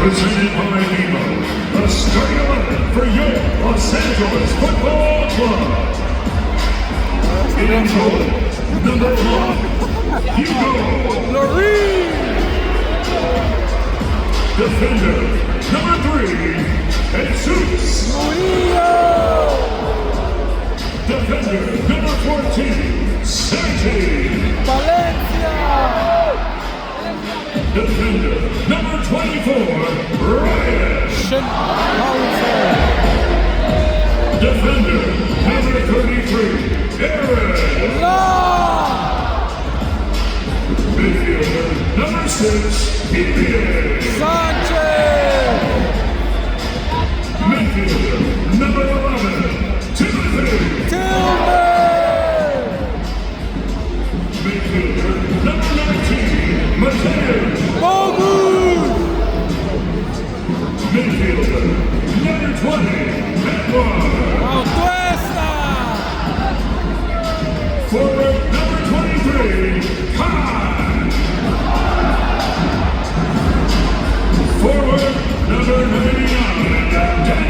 Presented by Nemo, the starting 11 for your Los Angeles Football Club. In goal, number 1, Hugo Loreen. Defender, number 3, Jesus. Murillo. Defender, number 14, Santi. Valencia. Defender, number 24, Ryan. Schenhauser. Defender, number 33, Aaron. Long. Midfielder, number 6, EPA. Sanchez. Midfielder, number 11, Timothy. Tillman. Midfielder, number 19, Mateo. Bogus. Midfielder, number 20, Edward. Altuesta. Forward, number 23, Khan. Forward, number 99,